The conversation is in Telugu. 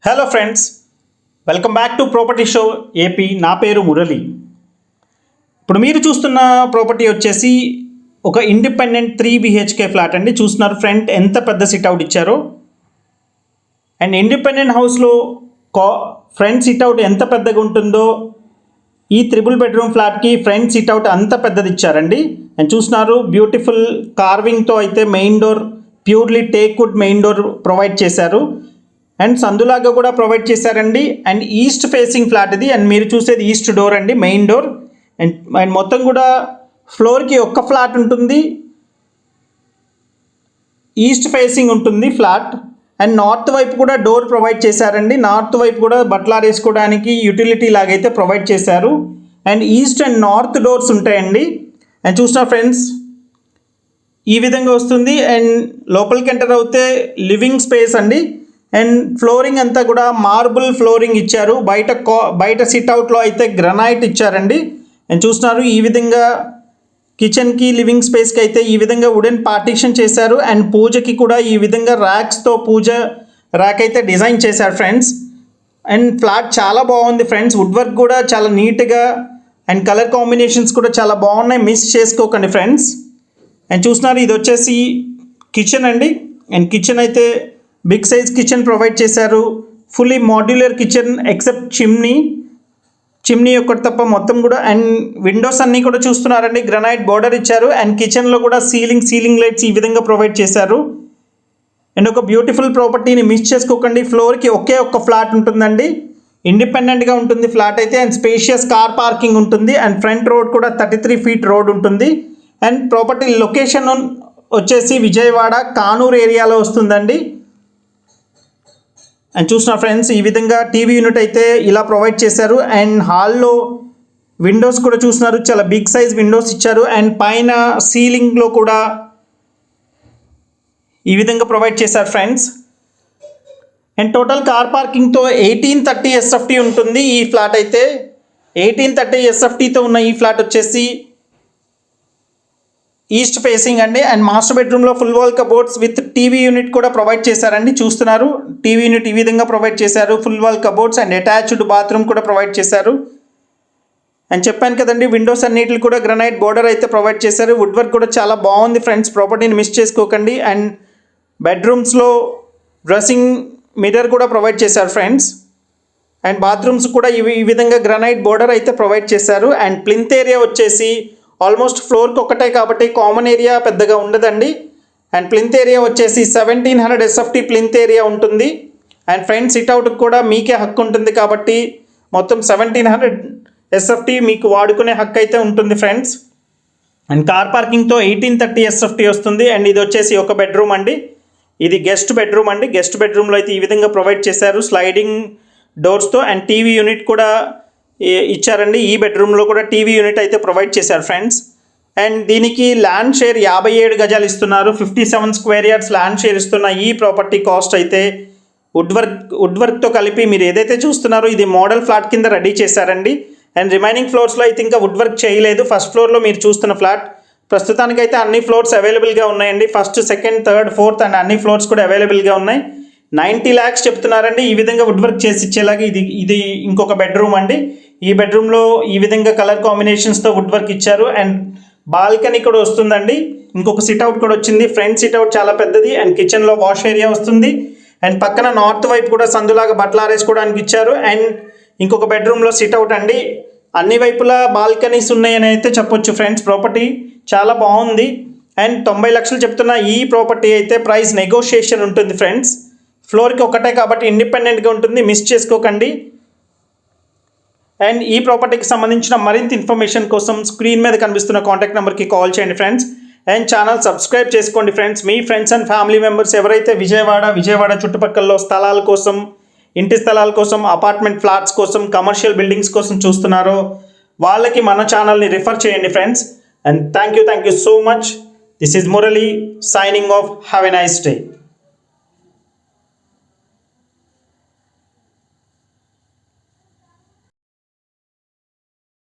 Hello friends, welcome back to property show AP. నా పేరు మురళి. ఇప్పుడు మీరు చూస్తున్న ప్రాపర్టీ వచ్చేసి ఒక ఇండిపెండెంట్ 3 BHK ఫ్లాట్ అండి. చూస్తున్నారు ఫ్రంట్ ఎంత పెద్ద సిట్అవుట్ ఇచ్చారో. అండ్ ఇండిపెండెంట్ హౌస్లో ఫ్రంట్ సిట్అవుట్ ఎంత పెద్దగా ఉంటుందో ఈ 3 బెడ్రూమ్ ఫ్లాట్కి ఫ్రంట్ సిట్అవుట్ అంత పెద్దది ఇచ్చారండి. అండ్ చూస్తున్నారు బ్యూటిఫుల్ కార్వింగ్తో అయితే main door purely teak wood main door provide చేశారు. అండ్ సందులాగా కూడా ప్రొవైడ్ చేశారండి. అండ్ ఈస్ట్ ఫేసింగ్ ఫ్లాట్ ఇది. అండ్ మీరు చూసేది ఈస్ట్ డోర్ అండి, మెయిన్ డోర్. అండ్ మొత్తం కూడా ఫ్లోర్కి ఒక్క ఫ్లాట్ ఉంటుంది, ఈస్ట్ ఫేసింగ్ ఉంటుంది ఫ్లాట్. అండ్ నార్త్ వైపు కూడా డోర్ ప్రొవైడ్ చేశారండి. నార్త్ వైపు కూడా బట్టలు వేసుకోవడానికి యూటిలిటీ లాగైతే ప్రొవైడ్ చేశారు. And east and north doors ఉంటాయండి. అండ్ చూసిన ఫ్రెండ్స్ ఈ విధంగా వస్తుంది. అండ్ లోపలికి ఎంటర్ అవుతే లివింగ్ స్పేస్ అండి. అండ్ ఫ్లోరింగ్ అంతా కూడా మార్బుల్ ఫ్లోరింగ్ ఇచ్చారు. బయట సిట్అవుట్లో అయితే గ్రనైట్ ఇచ్చారండి. అండ్ చూస్తున్నారు ఈ విధంగా కిచెన్కి లివింగ్ స్పేస్కి అయితే ఈ విధంగా వుడెన్ పార్టీషన్ చేశారు. అండ్ పూజకి కూడా ఈ విధంగా ర్యాక్స్తో పూజ ర్యాక్ అయితే డిజైన్ చేశారు ఫ్రెండ్స్. అండ్ ఫ్లాట్ చాలా బాగుంది ఫ్రెండ్స్. వుడ్ వర్క్ కూడా చాలా నీట్గా అండ్ కలర్ కాంబినేషన్స్ కూడా చాలా బాగున్నాయి, మిస్ చేసుకోకండి ఫ్రెండ్స్. అండ్ చూస్తున్నారు ఇది వచ్చేసి కిచెన్ అండి. అండ్ కిచెన్ అయితే బిగ్ సైజ్ కిచెన్ ప్రొవైడ్ చేశారు. Fully modular kitchen except chimney ఒక్కటి తప్ప మొత్తం కూడా. అండ్ విండోస్ అన్నీ కూడా చూస్తున్నారండి, గ్రనైట్ బోర్డర్ ఇచ్చారు. అండ్ కిచెన్లో కూడా సీలింగ్ లైట్స్ ఈ విధంగా ప్రొవైడ్ చేశారు. అండ్ ఒక బ్యూటిఫుల్ ప్రాపర్టీని మిస్ చేసుకోకండి. ఫ్లోర్కి ఒక్క ఫ్లాట్ ఉంటుందండి, ఇండిపెండెంట్గా ఉంటుంది ఫ్లాట్ అయితే. అండ్ స్పేషియస్ కార్ పార్కింగ్ ఉంటుంది. అండ్ ఫ్రంట్ రోడ్ కూడా 33 feet రోడ్ ఉంటుంది. అండ్ ప్రాపర్టీ లొకేషన్ వచ్చేసి విజయవాడ కానూరు ఏరియాలో వస్తుందండి. అండ్ చూసిన ఫ్రెండ్స్ ఈ విధంగా టీవీ యూనిట్ అయితే ఇలా ప్రొవైడ్ చేశారు. అండ్ హాల్లో విండోస్ కూడా చూస్తున్నారు, చాలా బిగ్ సైజ్ విండోస్ ఇచ్చారు. అండ్ పైన సీలింగ్లో కూడా ఈ విధంగా ప్రొవైడ్ చేశారు ఫ్రెండ్స్. అండ్ టోటల్ కార్ పార్కింగ్తో 1830 SFT ఉంటుంది ఈ ఫ్లాట్ అయితే. 1830 SFTతో ఉన్న ఈ ఫ్లాట్ వచ్చేసి ఈస్ట్ ఫేసింగ్ అండి. అండ్ మాస్టర్ బెడ్రూమ్లో full wall cupboards with TV unit కూడా ప్రొవైడ్ చేశారండి. చూస్తున్నారు టీవీ యూనిట్ ఈ విధంగా ప్రొవైడ్ చేశారు, full wall cupboards and attached bathroom కూడా ప్రొవైడ్ చేశారు. అండ్ చెప్పాను కదండి విండోస్ అన్నిటిని కూడా గ్రనైట్ బోర్డర్ అయితే ప్రొవైడ్ చేశారు. వుడ్ వర్క్ కూడా చాలా బాగుంది ఫ్రెండ్స్, ప్రాపర్టీని మిస్ చేసుకోకండి. అండ్ బెడ్రూమ్స్లో డ్రెస్సింగ్ మిర్రర్ కూడా ప్రొవైడ్ చేశారు ఫ్రెండ్స్. అండ్ బాత్రూమ్స్ కూడా ఈ విధంగా గ్రనైట్ బోర్డర్ అయితే ప్రొవైడ్ చేశారు. అండ్ ప్లింత్ ఏరియా వచ్చేసి ఆల్మోస్ట్ ఫ్లోర్కి ఒకటే కాబట్టి కామన్ ఏరియా పెద్దగా ఉండదండి. అండ్ ప్లింత్ ఏరియా వచ్చేసి 1700 SFT ప్లింత్ ఏరియా ఉంటుంది. అండ్ ఫ్రంట్ సిట్అవుట్కి కూడా మీకే హక్కు ఉంటుంది కాబట్టి మొత్తం 1700 SFT మీకు వాడుకునే హక్కు అయితే ఉంటుంది ఫ్రెండ్స్. అండ్ కార్ పార్కింగ్తో 1830 SFT వస్తుంది. అండ్ ఇది వచ్చేసి ఒక బెడ్రూమ్ అండి, ఇది గెస్ట్ బెడ్రూమ్ అండి. గెస్ట్ బెడ్రూమ్లో అయితే ఈ విధంగా ప్రొవైడ్ చేశారు స్లైడింగ్ డోర్స్తో. అండ్ టీవీ యూనిట్ కూడా ఇచ్చారండి. ఈ బెడ్రూమ్లో కూడా టీవీ యూనిట్ అయితే ప్రొవైడ్ చేశారు ఫ్రెండ్స్. అండ్ దీనికి ల్యాండ్ షేర్ 57 గజాలు ఇస్తున్నారు. 57 square yards ల్యాండ్ షేర్ ఇస్తున్న ఈ ప్రాపర్టీ కాస్ట్ అయితే వుడ్ వర్క్తో కలిపి మీరు ఏదైతే చూస్తున్నారో ఇది మోడల్ ఫ్లాట్ కింద రెడీ చేశారండి. అండ్ రిమైనింగ్ ఫ్లోర్స్లో అయితే ఇంకా వుడ్ వర్క్ చేయలేదు. ఫస్ట్ ఫ్లోర్లో మీరు చూస్తున్న ఫ్లాట్ ప్రస్తుతానికైతే అన్ని ఫ్లోర్స్ అవైలబుల్గా ఉన్నాయండి. First, second, third, fourth and అన్ని ఫ్లోర్స్ కూడా అవైలబుల్గా ఉన్నాయి. 90 lakhs చెప్తున్నారండి ఈ విధంగా వుడ్ వర్క్ చేసి ఇచ్చేలాగా. ఇది ఇంకొక బెడ్రూమ్ అండి. ఈ బెడ్రూమ్లో ఈ విధంగా కలర్ కాంబినేషన్స్తో వుడ్ వర్క్ ఇచ్చారు. అండ్ బాల్కనీ కూడా వస్తుందండి, ఇంకొక సిట్అవుట్ కూడా వచ్చింది. ఫ్రంట్ సిట్అవుట్ చాలా పెద్దది. అండ్ కిచెన్లో వాష్ ఏరియా వస్తుంది. అండ్ పక్కన నార్త్ వైపు కూడా సందులాగా బట్టలు ఆరేసుకోవడానికి ఇచ్చారు. అండ్ ఇంకొక బెడ్రూమ్లో సిట్అవుట్ అండి. అన్ని వైపులా బాల్కనీస్ ఉన్నాయని అయితే చెప్పొచ్చు ఫ్రెండ్స్. ప్రాపర్టీ చాలా బాగుంది. అండ్ 90 lakhs చెప్తున్న ఈ ప్రాపర్టీ అయితే ప్రైస్ నెగోషియేషన్ ఉంటుంది ఫ్రెండ్స్. ఫ్లోర్కి ఒకటే కాబట్టి ఇండిపెండెంట్గా ఉంటుంది, మిస్ చేసుకోకండి. అండ్ ఈ ప్రాపర్టీకి సంబంధించిన మరింత ఇన్ఫర్మేషన్ కోసం స్క్రీన్ మీద కనిపిస్తున్న కాంటాక్ట్ నెంబర్కి కాల్ చేయండి ఫ్రెండ్స్. అండ్ ఛానల్ సబ్స్క్రైబ్ చేసుకోండి friends. Me friends and family members ఎవరైతే విజయవాడ చుట్టుపక్కల స్థలాల కోసం, ఇంటి స్థలాల కోసం, అపార్ట్మెంట్ ఫ్లాట్స్ కోసం, కమర్షియల్ బిల్డింగ్స్ కోసం చూస్తున్నారో వాళ్ళకి మన ఛానల్ని రిఫర్ చేయండి friends. And thank you so much. This is Murali signing off. Have a nice day.